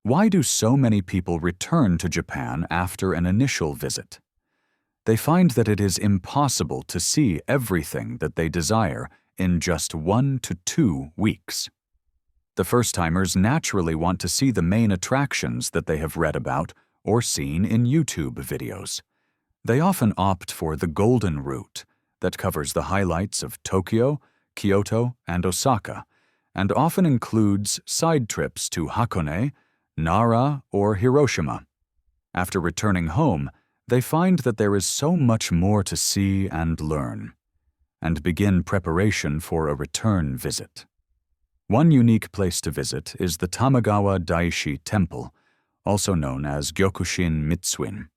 Why do so many people return to Japan after an initial visit? They find that it is impossible to see everything that they desire in just 1 to 2 weeks. The first-timers naturally want to see the main attractions that they have read about or seen in YouTube videos. They often opt for the Golden Route that covers the highlights of Tokyo, Kyoto, and Osaka, and often includes side trips to Hakone, Nara, or Hiroshima. After returning home, they find that there is so much more to see and learn, and begin preparation for a return visit. One unique place to visit is the Tamagawa Daishi Temple, also known as Gyokushin Mitsuin.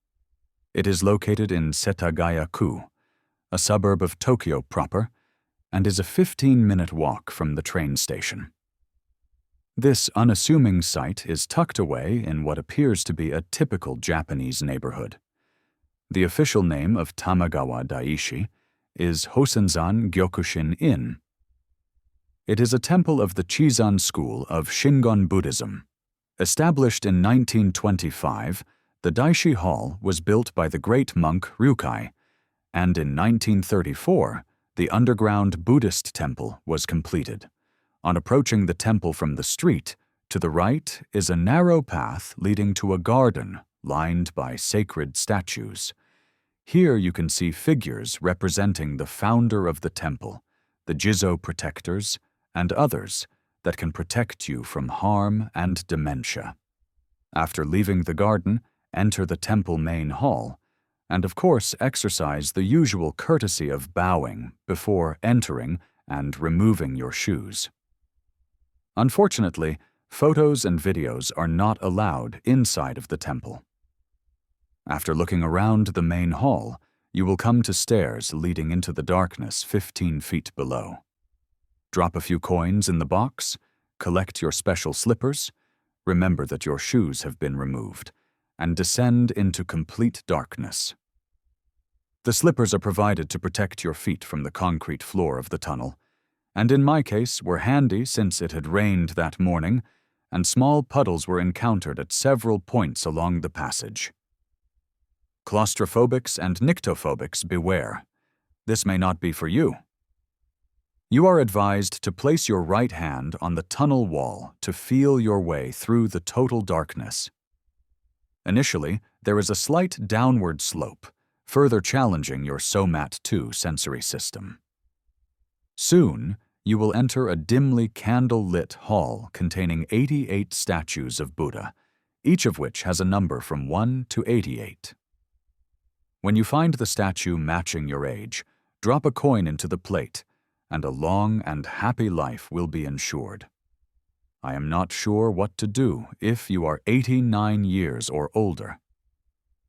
It is located in Setagaya-ku, a suburb of Tokyo proper, and is a 15-minute walk from the train station. This unassuming site is tucked away in what appears to be a typical Japanese neighborhood. The official name of Tamagawa Daishi is Hosenzan Gyokushin In. It is a temple of the Chizan school of Shingon Buddhism. Established in 1925, the Daishi Hall was built by the great monk Kūkai, and in 1934, the underground Buddhist Temple was completed. On approaching the temple from the street, to the right is a narrow path leading to a garden lined by sacred statues. Here you can see figures representing the founder of the temple, the Jizo protectors, and others that can protect you from harm and dementia. After leaving the garden, enter the temple main hall, and of course exercise the usual courtesy of bowing before entering and removing your shoes. Unfortunately, photos and videos are not allowed inside of the temple. After looking around the main hall, you will come to stairs leading into the darkness 15 feet below. Drop a few coins in the box, collect your special slippers, remember that your shoes have been removed, and descend into complete darkness. The slippers are provided to protect your feet from the concrete floor of the tunnel, and in my case were handy since it had rained that morning, and small puddles were encountered at several points along the passage. Claustrophobics and nyctophobics beware. This may not be for you. You are advised to place your right hand on the tunnel wall to feel your way through the total darkness. Initially, there is a slight downward slope, further challenging your SOMAT 2 sensory system. Soon, you will enter a dimly candle-lit hall containing 88 statues of Buddha, each of which has a number from 1 to 88. When you find the statue matching your age, drop a coin into the plate, and a long and happy life will be ensured. I am not sure what to do if you are 89 years or older.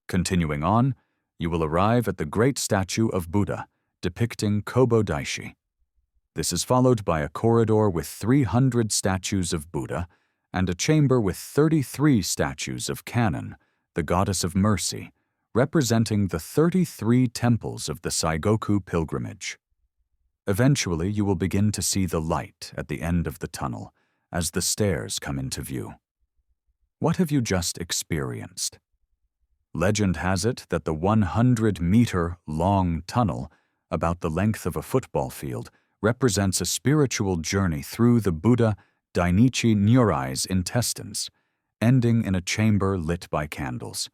Continuing on, you will arrive at the great statue of Buddha, depicting Kobo Daishi. This is followed by a corridor with 300 statues of Buddha and a chamber with 33 statues of Kannon, the goddess of mercy, representing the 33 temples of the Saigoku pilgrimage. Eventually, you will begin to see the light at the end of the tunnel as the stairs come into view. What have you just experienced? Legend has it that the 100-meter-long tunnel, about the length of a football field, represents a spiritual journey through the Buddha Dainichi Nyorai's intestines, ending in a chamber lit by candles.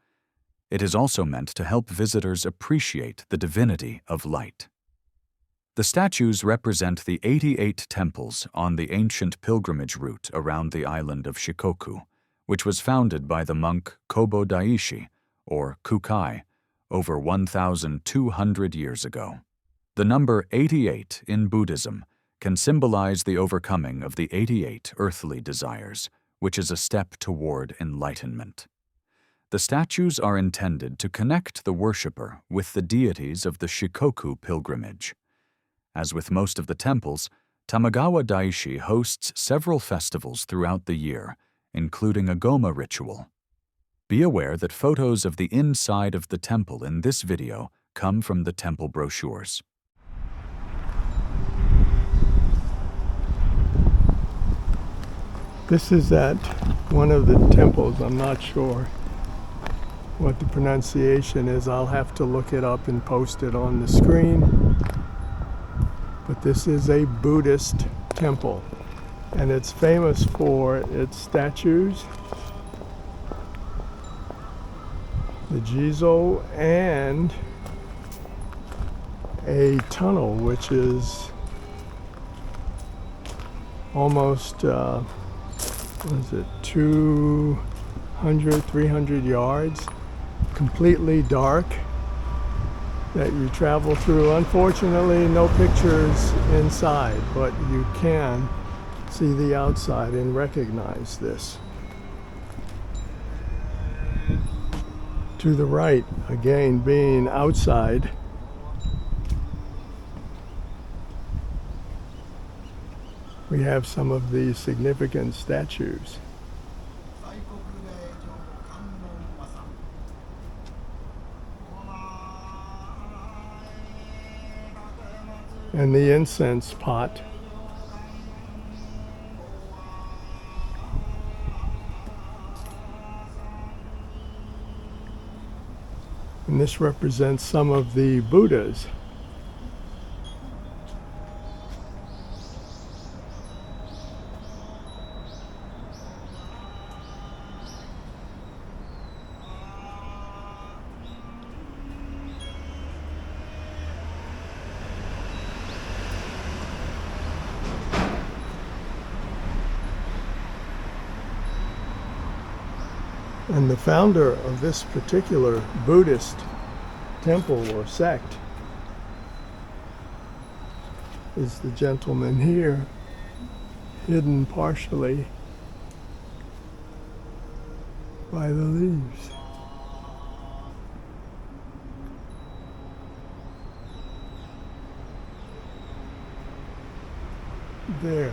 It is also meant to help visitors appreciate the divinity of light. The statues represent the 88 temples on the ancient pilgrimage route around the island of Shikoku, which was founded by the monk Kobo Daishi, or Kūkai, over 1,200 years ago. The number 88 in Buddhism can symbolize the overcoming of the 88 earthly desires, which is a step toward enlightenment. The statues are intended to connect the worshipper with the deities of the Shikoku pilgrimage. As with most of the temples, Tamagawa Daishi hosts several festivals throughout the year, including a Goma ritual. Be aware that photos of the inside of the temple in this video come from the temple brochures. This is at one of the temples. I'm not sure what the pronunciation is. I'll have to look it up and post it on the screen. But this is a Buddhist temple, and it's famous for its statues, the Jizo, and a tunnel which is almost 200, 300 yards, completely dark, that you travel through. Unfortunately, no pictures inside, but you can see the outside and recognize this. To the right, again being outside, we have some of the significant statues. And the incense pot. And this represents some of the Buddhas. And the founder of this particular Buddhist temple or sect is the gentleman here, hidden partially by the leaves. There.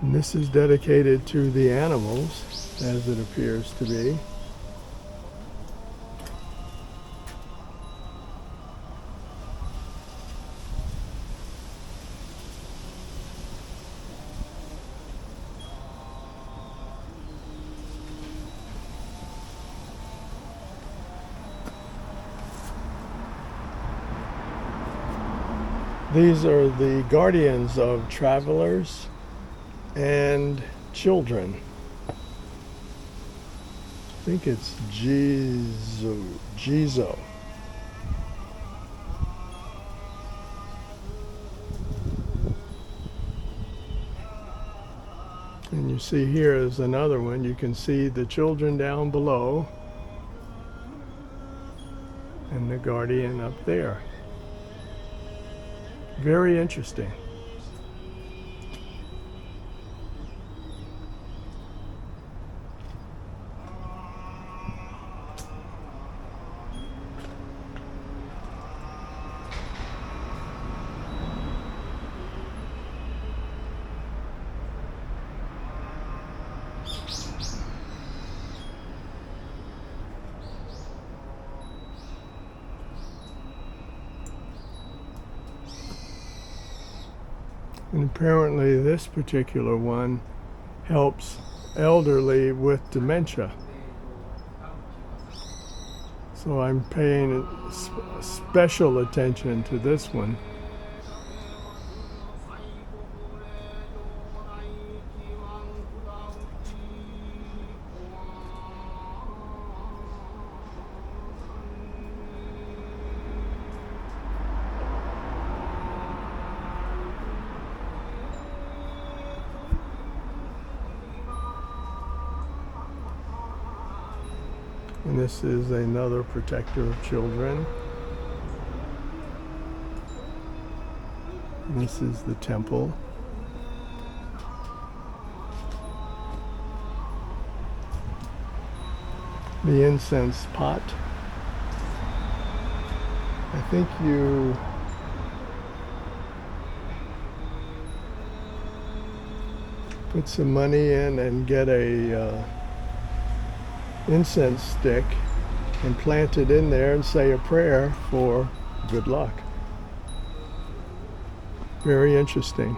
And this is dedicated to the animals, as it appears to be. These are the guardians of travelers and children. I think it's Jizo. And you see here is another one. You can see the children down below and the guardian up there. Very interesting. And apparently this particular one helps elderly with dementia. So I'm paying special attention to this one. And this is another protector of children. And this is the temple. the incense pot. I think you put some money in and get a incense stick and plant it in there and say a prayer for good luck. Very interesting.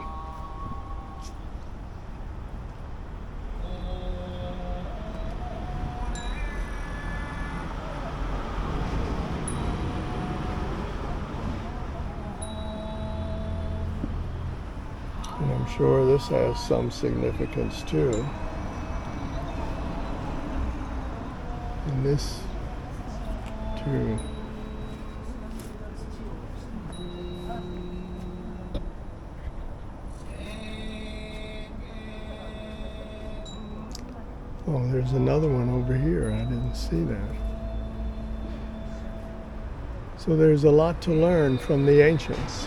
And I'm sure this has some significance too. And this too. Oh, there's another one over here. I didn't see that. So there's a lot to learn from the ancients.